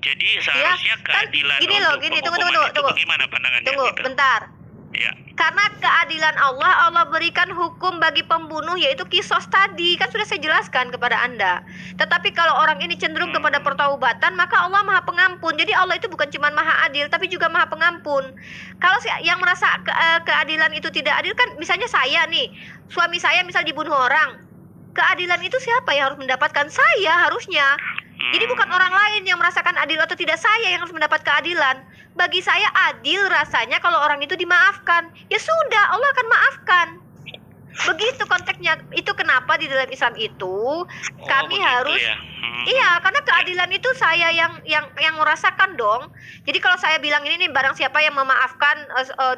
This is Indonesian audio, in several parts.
Jadi Ya, seharusnya kan keadilan gini loh, untuk gini, tunggu, penghukuman itu tunggu. bagaimana pandangannya Tunggu, gitu? bentar. Ya. Karena keadilan Allah, Allah berikan hukum bagi pembunuh yaitu kisos tadi. Kan sudah saya jelaskan kepada Anda. Tetapi kalau orang ini cenderung kepada pertaubatan, maka Allah Maha Pengampun. Jadi Allah itu bukan cuma Maha Adil, tapi juga Maha Pengampun. Kalau yang merasa keadilan itu tidak adil, kan misalnya saya nih, suami saya misal dibunuh orang. Keadilan itu siapa yang harus mendapatkan? Saya harusnya. Jadi bukan orang lain yang merasakan adil atau tidak, saya yang harus mendapat keadilan. Bagi saya adil rasanya kalau orang itu dimaafkan. Ya sudah, Allah akan maafkan. Begitu konteksnya. Itu kenapa di dalam Islam itu kami begitu harus ya. Iya, karena keadilan itu saya yang merasakan dong. Jadi kalau saya bilang ini nih, barang siapa yang memaafkan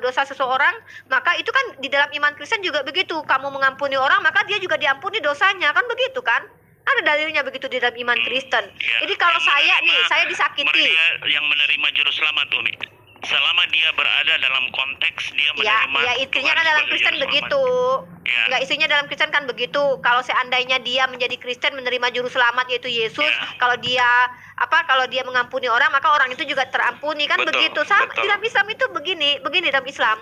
dosa seseorang, maka itu kan di dalam iman Kristen juga begitu. Kamu mengampuni orang, maka dia juga diampuni dosanya, kan begitu kan? Ada dalilnya begitu di dalam iman Kristen. Ya. Jadi kalau saya disakiti, Yang menerima juru selamat tuh nih. Selama dia berada dalam konteks dia menerima. ya istrinya Tuhan kan dalam sebagai Kristen juru selamat. begitu. Ya. Enggak, istrinya dalam Kristen kan begitu. Kalau seandainya dia menjadi Kristen menerima juru selamat yaitu Yesus, Ya. kalau dia mengampuni orang, maka orang itu juga terampuni, kan Betul, begitu. Sama betul. dalam Islam itu begini dalam Islam.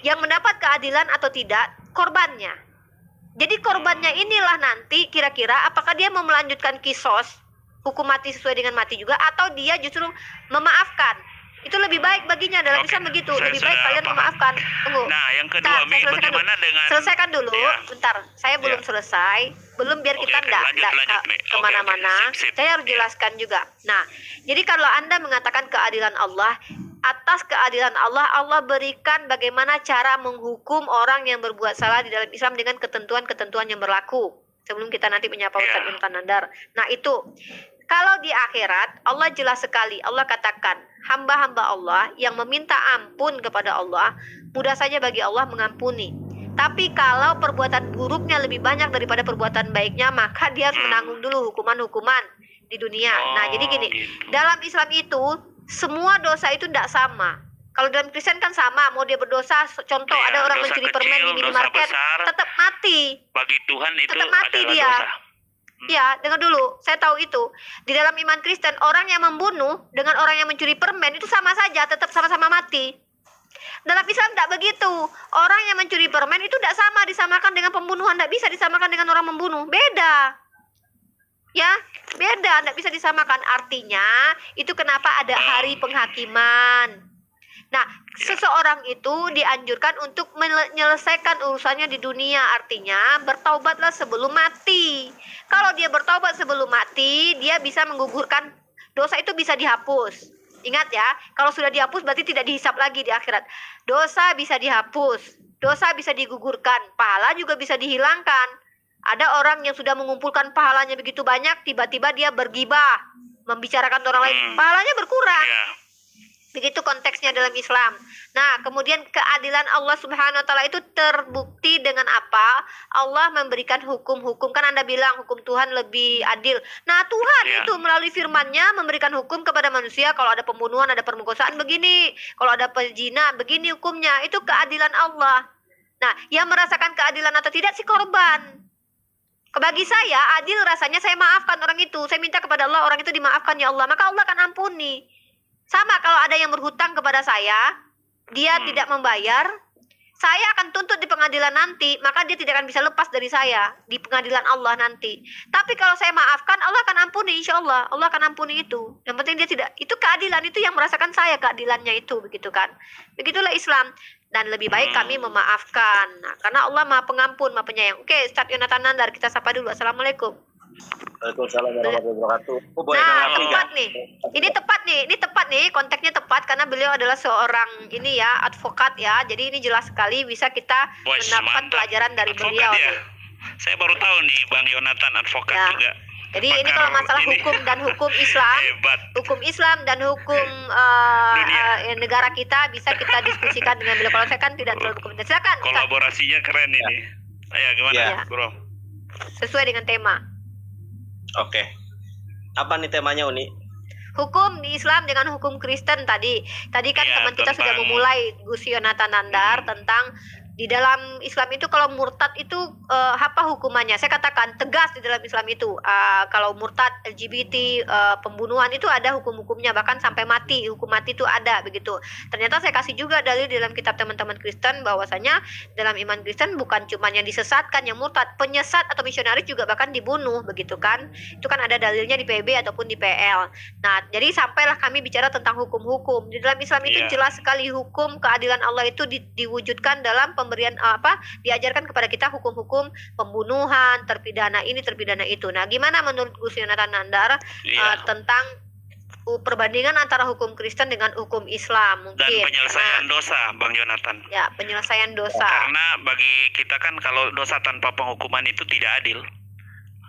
Yang mendapat keadilan atau tidak korbannya. Jadi korbannya inilah nanti kira-kira apakah dia mau melanjutkan kisos hukum mati sesuai dengan mati juga, atau dia justru memaafkan. Itu lebih baik baginya dalam Oke, Islam begitu. saya Lebih baik sudah kalian paham. memaafkan. Tunggu. Nah, yang kedua, Bentar, Mi, saya selesaikan bagaimana dulu. dengan Selesaikan dulu, Ya. bentar. Saya belum Ya. selesai. Belum, biar Oke, kita oke, enggak lanjut, Mi. Oke, kemana-mana. oke, sip. Saya harus Ya. jelaskan juga. Nah, jadi kalau Anda mengatakan keadilan Allah, atas keadilan Allah, Allah berikan bagaimana cara menghukum orang yang berbuat salah di dalam Islam dengan ketentuan-ketentuan yang berlaku. Sebelum kita nanti menyapa Ustaz Ya. Ibnu Tanandar. Nah, itu. Kalau di akhirat, Allah jelas sekali. Allah katakan, hamba-hamba Allah yang meminta ampun kepada Allah, mudah saja bagi Allah mengampuni. Tapi kalau perbuatan buruknya lebih banyak daripada perbuatan baiknya, maka dia harus menanggung dulu hukuman-hukuman di dunia. Nah, jadi gini, gitu. dalam Islam itu, semua dosa itu tidak sama. Kalau dalam Kristen kan sama, mau dia berdosa, contoh Iya, ada orang dosa mencuri kecil, permen di dosa minimarket, besar. tetap mati. Bagi Tuhan itu Tetap mati adalah dia. dosa. Ya, dengar dulu, saya tahu itu. Di dalam iman Kristen, orang yang membunuh dengan orang yang mencuri permen itu sama saja, tetap sama-sama mati. Dalam Islam tidak begitu. Orang yang mencuri permen itu tidak sama disamakan dengan pembunuhan, tidak bisa disamakan dengan orang membunuh. Beda. Ya, beda, tidak bisa disamakan. Artinya, itu kenapa ada hari penghakiman. Nah, seseorang itu dianjurkan untuk menyelesaikan urusannya di dunia. Artinya, bertaubatlah sebelum mati. Kalau dia bertaubat sebelum mati, dia bisa menggugurkan dosa, itu bisa dihapus. Ingat ya, kalau sudah dihapus berarti tidak dihisap lagi di akhirat. Dosa bisa dihapus, dosa bisa digugurkan, pahala juga bisa dihilangkan. Ada orang yang sudah mengumpulkan pahalanya begitu banyak, tiba-tiba dia bergibah, membicarakan orang lain, pahalanya berkurang. Ya. Begitu konteksnya dalam Islam. Nah, kemudian keadilan Allah Subhanahu wa taala itu terbukti dengan apa? Allah memberikan hukum-hukum. Kan Anda bilang hukum Tuhan lebih adil. Nah, Tuhan itu melalui firman-Nya memberikan hukum kepada manusia. Kalau ada pembunuhan, ada perkosaan, begini. Kalau ada pezina, begini hukumnya. Itu keadilan Allah. Nah, yang merasakan keadilan atau tidak si korban. Bagi saya, adil rasanya saya maafkan orang itu. Saya minta kepada Allah, orang itu dimaafkan ya Allah. Maka Allah akan ampuni. Sama kalau ada yang berhutang kepada saya, dia tidak membayar, saya akan tuntut di pengadilan nanti, maka dia tidak akan bisa lepas dari saya di pengadilan Allah nanti. Tapi kalau saya maafkan, Allah akan ampuni, insya Allah. Allah akan ampuni itu. Yang penting dia tidak, itu keadilan, itu yang merasakan saya keadilannya itu, begitu kan. Begitulah Islam. Dan lebih baik kami memaafkan. Nah, karena Allah Maha Pengampun, Maha Penyayang. Oke, Ustaz Yonatan Nandar, kita sapa dulu. Assalamualaikum. Waalaikumsalam warahmatullahi wabarakatuh. Nah, tepat nih. Ini tepat nih, konteksnya tepat karena beliau adalah seorang ini ya, advokat ya. Jadi ini jelas sekali bisa kita mendapatkan pelajaran dari Advokat beliau. ya? Saya baru tahu nih Bang Yonatan advokat Ya. juga. Jadi ini kalau masalah hukum dan hukum Islam, Hebat. hukum Islam dan hukum negara kita bisa kita diskusikan dengan beliau. Kalau saya kan tidak terlalu berkomentar. Silakan, Ustaz. Kolaborasinya keren ini. Ayo gimana, Ya. Bro? Sesuai dengan tema. Oke. Apa nih temanya, Uni? Hukum di Islam dengan hukum Kristen tadi. Tadi kan Iya, teman kita sudah tentang- memulai Gus Yonatan Nandar tentang Di dalam Islam itu kalau murtad itu apa hukumannya? Saya katakan tegas di dalam Islam itu kalau murtad, LGBT, pembunuhan itu ada hukum-hukumnya, bahkan sampai mati, hukum mati itu ada begitu. Ternyata saya kasih juga dalil di dalam kitab teman-teman Kristen bahwasanya dalam iman Kristen bukan cuma yang disesatkan yang murtad, penyesat atau misionaris juga bahkan dibunuh begitu kan. Itu kan ada dalilnya di PB ataupun di PL. Nah, jadi sampailah kami bicara tentang hukum-hukum. Di dalam Islam itu jelas sekali hukum keadilan Allah itu diwujudkan dalam pemberian diajarkan kepada kita hukum-hukum pembunuhan, terpidana ini, terpidana itu. Nah, gimana menurut Gus Yonatan Nandar tentang perbandingan antara hukum Kristen dengan hukum Islam mungkin? Dan penyelesaian dosa, Bang Yonatan. Ya, penyelesaian dosa. Karena bagi kita kan kalau dosa tanpa penghukuman itu tidak adil.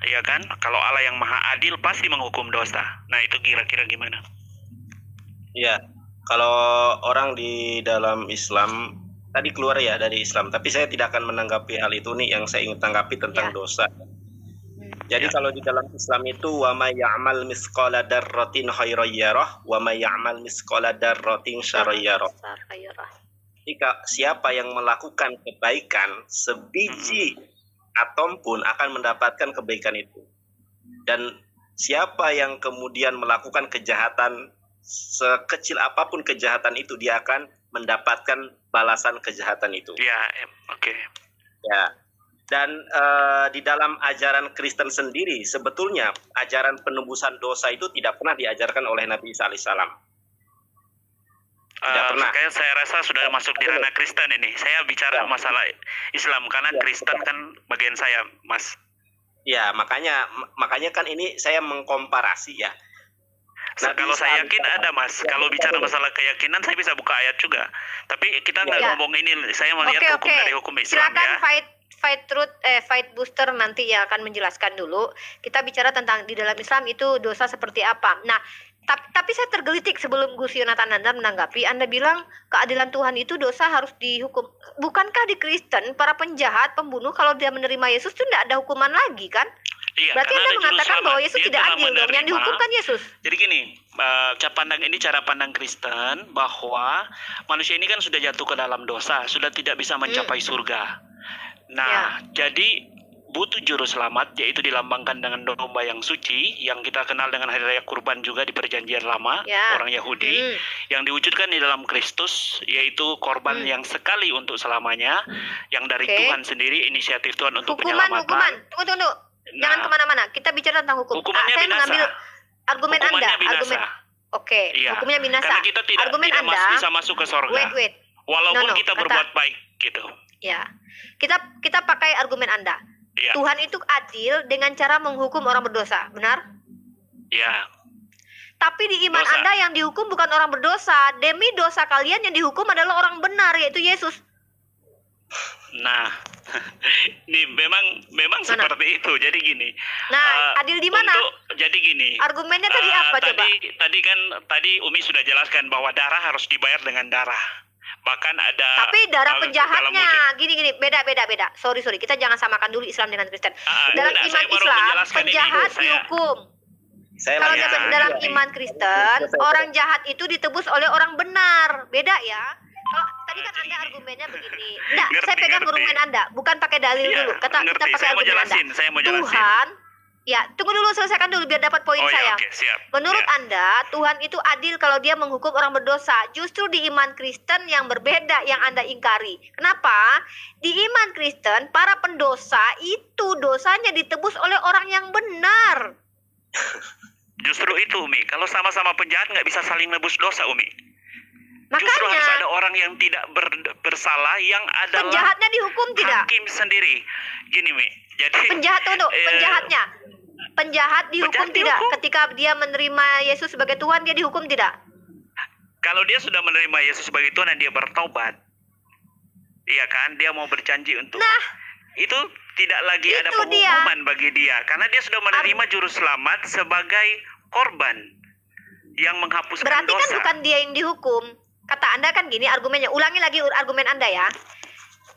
Ya kan? Kalau Allah yang Maha Adil pasti menghukum dosa. Nah, itu kira-kira gimana? Iya. Kalau orang di dalam Islam tadi keluar ya dari Islam, tapi saya tidak akan menanggapi hal itu nih. Yang saya ingin tanggapi tentang dosa. Jadi kalau di dalam Islam itu wa may ya'mal misqala dzarratin khairan yarah wa may ya'mal misqala dzarratin syarran yarah. Jika siapa yang melakukan kebaikan sebiji atom pun akan mendapatkan kebaikan itu. Dan siapa yang kemudian melakukan kejahatan sekecil apapun kejahatan itu, dia akan mendapatkan balasan kejahatan itu. Ya, oke. Ya. Dan di dalam ajaran Kristen sendiri sebetulnya ajaran penebusan dosa itu tidak pernah diajarkan oleh Nabi Isa alaihissalam. Tidak pernah. Kayak saya rasa sudah masuk di ranah Kristen ini. Saya bicara masalah Islam karena Kristen kan bagian saya, Mas. Ya, makanya kan ini saya mengkomparasi ya. Nah, kalau saya yakin ada, Mas. Kalau bicara masalah keyakinan saya bisa buka ayat juga. Tapi kita nggak ngomong ini. Saya melihat hukum dari hukum Islam. Silakan Fight Booster nanti ya akan menjelaskan dulu. Kita bicara tentang di dalam Islam itu dosa seperti apa. Nah, tapi saya tergelitik sebelum Gus Yonatan Nandar menanggapi. Anda bilang keadilan Tuhan itu dosa harus dihukum. Bukankah di Kristen para penjahat, pembunuh kalau dia menerima Yesus itu tidak ada hukuman lagi kan? Iya, berarti Anda mengatakan bahwa Yesus tidak adil dong, yang dihukumkan Yesus. Jadi gini, cara pandang Kristen bahwa manusia ini kan sudah jatuh ke dalam dosa, sudah tidak bisa mencapai surga. Nah, jadi butuh juru selamat, yaitu dilambangkan dengan domba yang suci, yang kita kenal dengan hari raya kurban juga di perjanjian lama, orang Yahudi, yang diwujudkan di dalam Kristus, yaitu korban yang sekali untuk selamanya, yang dari Tuhan sendiri, inisiatif Tuhan untuk penyelamatan. Tunggu. Jangan kemana-mana, kita bicara tentang hukum. Saya mengambil argumen Anda. Hukumnya binasa. Karena kita tidak bisa masuk ke sorga. Walaupun kita berbuat baik, gitu. Ya, kita pakai argumen Anda. Tuhan itu adil dengan cara menghukum orang berdosa, benar? Ya. Tapi di iman Anda yang dihukum bukan orang berdosa. Demi dosa kalian yang dihukum adalah orang benar, yaitu Yesus. Nah, ini memang seperti itu. Jadi gini. Nah, adil di mana? Jadi gini. Argumennya tadi apa coba? Tadi Umi sudah jelaskan bahwa darah harus dibayar dengan darah. Bahkan ada. Tapi darah penjahatnya gini beda. Sorry, kita jangan samakan dulu Islam dengan Kristen. Dalam iman Islam penjahat dihukum. Kalau dalam iman Kristen orang jahat itu ditebus oleh orang benar. Beda ya. Tadi kan Anda argumennya begini. Enggak, saya pegang argumen Anda, bukan pakai dalil dulu. Kita pakai argumen Anda. Tuhan, tunggu dulu, selesaikan dulu biar dapat poin saya. Menurut Anda, Tuhan itu adil kalau dia menghukum orang berdosa. Justru di iman Kristen yang berbeda yang Anda ingkari. Kenapa? Di iman Kristen, para pendosa itu dosanya ditebus oleh orang yang benar. Justru itu, Umi. Kalau sama-sama penjahat nggak bisa saling nebus dosa, Umi. Makanya justru harus ada orang yang tidak bersalah yang adalah penjahatnya dihukum tidak? Hakim sendiri. Gini, Mi. Jadi penjahat dihukum tidak? Ketika dia menerima Yesus sebagai Tuhan, dia dihukum tidak? Kalau dia sudah menerima Yesus sebagai Tuhan dan dia bertobat, iya kan? Dia mau berjanji untuk itu tidak lagi ada penghukuman bagi dia karena dia sudah menerima juru selamat sebagai korban yang menghapuskan berarti dosa. Berarti kan bukan dia yang dihukum. Kata Anda kan gini argumennya. Ulangi lagi argumen Anda ya.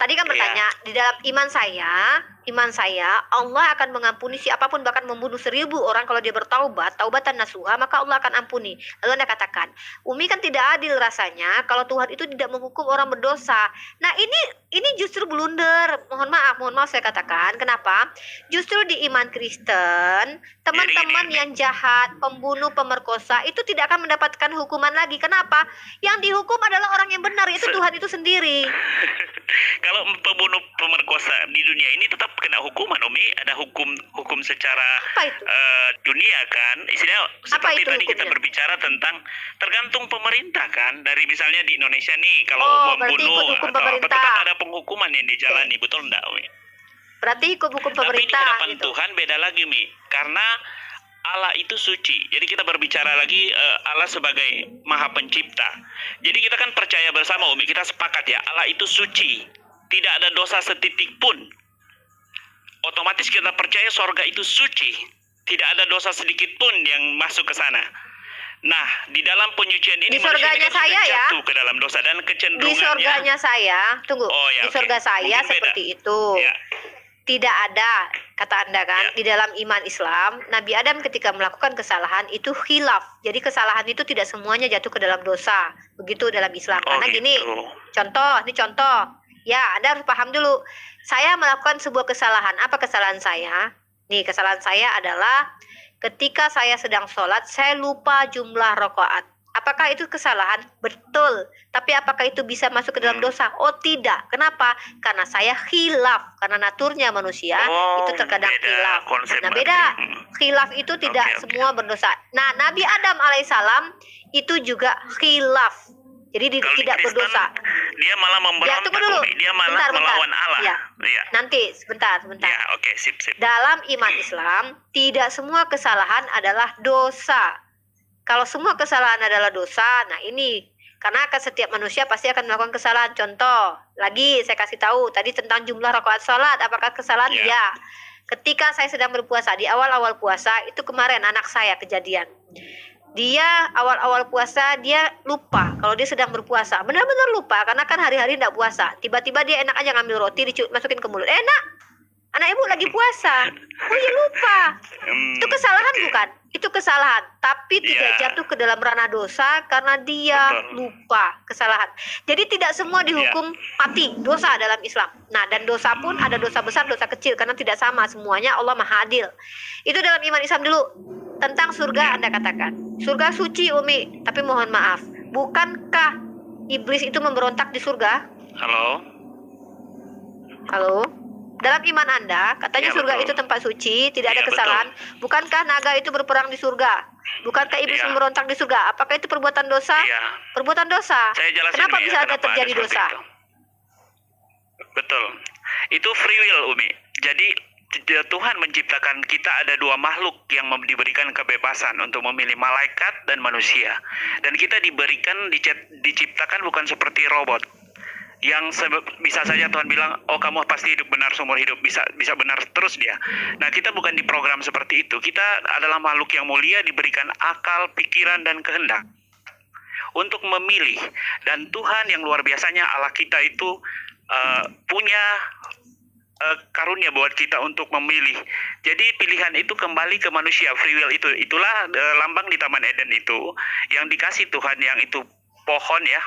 Tadi kan bertanya, di dalam iman saya iman saya, Allah akan mengampuni siapapun, bahkan membunuh 1000 orang kalau dia bertaubat, taubatan nasuha, maka Allah akan ampuni. Lalu Anda katakan, Umi kan tidak adil rasanya kalau Tuhan itu tidak menghukum orang berdosa. Nah, ini justru blunder. Mohon maaf saya katakan. Kenapa? Justru di iman Kristen, teman-teman yang jahat, pembunuh, pemerkosa itu tidak akan mendapatkan hukuman lagi. Kenapa? Yang dihukum adalah orang yang benar, itu Tuhan itu sendiri. Kalau pembunuh pemerkosa di dunia ini tetap kena hukuman, Umi. Ada hukum secara dunia kan. Istilahnya seperti tadi hukumnya? Kita berbicara tentang tergantung pemerintah kan. Dari misalnya di Indonesia nih, kalau membunuh atau apa, tetap ada penghukuman yang dijalani, betul enggak, Umi? Berarti hukum pemerintah. Tapi di hadapan gitu. Tuhan beda lagi, Mi. Karena Allah itu suci. Jadi kita berbicara lagi Allah sebagai Maha Pencipta. Jadi kita kan percaya bersama, Umi, kita sepakat ya, Allah itu suci. Tidak ada dosa setitik pun. Otomatis kita percaya sorga itu suci. Tidak ada dosa sedikit pun yang masuk ke sana. Nah, di dalam penyucian ini di surganya kan saya jatuh ke dalam dosa dan kecenderungannya. Di surganya saya, di surga saya seperti itu. Ya. Tidak ada, kata Anda kan, di dalam iman Islam, Nabi Adam ketika melakukan kesalahan itu khilaf. Jadi kesalahan itu tidak semuanya jatuh ke dalam dosa. Begitu dalam Islam. Karena gini, contoh. Ya, Anda harus paham dulu. Saya melakukan sebuah kesalahan. Apa kesalahan saya? Nih, kesalahan saya adalah ketika saya sedang sholat, saya lupa jumlah rakaat. Apakah itu kesalahan? Betul. Tapi apakah itu bisa masuk ke dalam dosa? Oh, tidak. Kenapa? Karena saya khilaf. Karena naturnya manusia itu terkadang khilaf. Nah, beda. Khilaf itu tidak semua berdosa. Nah, Nabi Adam alaihissalam itu juga khilaf. Jadi tidak berdosa. Dia malah memberontak. Dia malah melawan Allah. Ya. Nanti sebentar. Ya, oke, sip. Dalam iman Islam, tidak semua kesalahan adalah dosa. Kalau semua kesalahan adalah dosa, nah ini karena setiap manusia pasti akan melakukan kesalahan. Contoh, lagi saya kasih tahu tadi tentang jumlah rakaat salat, apakah kesalahan? Ya. Ketika saya sedang berpuasa di awal-awal puasa, itu kemarin anak saya kejadian. Dia awal-awal puasa dia lupa kalau dia sedang berpuasa. Benar-benar lupa karena kan hari-hari enggak puasa. Tiba-tiba dia enak aja ngambil roti masukin ke mulut. Enak. Anak ibu lagi puasa. Oh ya lupa. Itu kesalahan bukan? Itu kesalahan, tapi tidak jatuh ke dalam ranah dosa karena dia lupa kesalahan. Jadi tidak semua dihukum mati dosa dalam Islam. Nah, dan dosa pun ada dosa besar, dosa kecil karena tidak sama semuanya. Allah Maha Adil. Itu dalam iman Islam dulu. Tentang surga Anda katakan, surga suci, Umi. Tapi mohon maaf, bukankah iblis itu memberontak di surga? Halo? Dalam iman Anda, katanya surga itu tempat suci, tidak ada kesalahan. Betul. Bukankah naga itu berperang di surga? Bukankah iblis memberontak di surga? Apakah itu perbuatan dosa? Perbuatan dosa. Kenapa bisa ada terjadi dosa? Itu. Betul. Itu free will, Umi. Jadi Tuhan menciptakan kita ada dua makhluk yang diberikan kebebasan untuk memilih, malaikat dan manusia. Dan kita diciptakan bukan seperti robot. Yang bisa saja Tuhan bilang, oh kamu pasti hidup benar seumur hidup, bisa benar terus dia. Nah, kita bukan diprogram seperti itu. Kita adalah makhluk yang mulia, diberikan akal, pikiran, dan kehendak untuk memilih. Dan Tuhan yang luar biasanya, Allah kita itu punya karunia buat kita untuk memilih. Jadi pilihan itu kembali ke manusia, free will itu. Itulah lambang di Taman Eden itu yang dikasih Tuhan, yang itu pohon ya,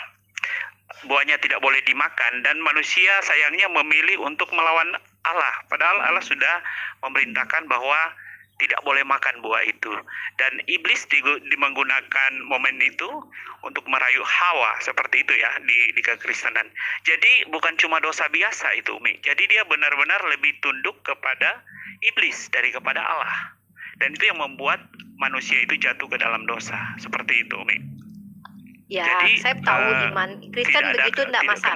buahnya tidak boleh dimakan, dan manusia sayangnya memilih untuk melawan Allah. Padahal Allah sudah memerintahkan bahwa tidak boleh makan buah itu. Dan iblis menggunakan momen itu untuk merayu Hawa, seperti itu ya di kekristenan. Jadi bukan cuma dosa biasa itu, Umi. Jadi dia benar-benar lebih tunduk kepada iblis dari kepada Allah. Dan itu yang membuat manusia itu jatuh ke dalam dosa. Seperti itu, Umi. Ya, jadi, saya tahu iman Kristen begitu tidak masalah.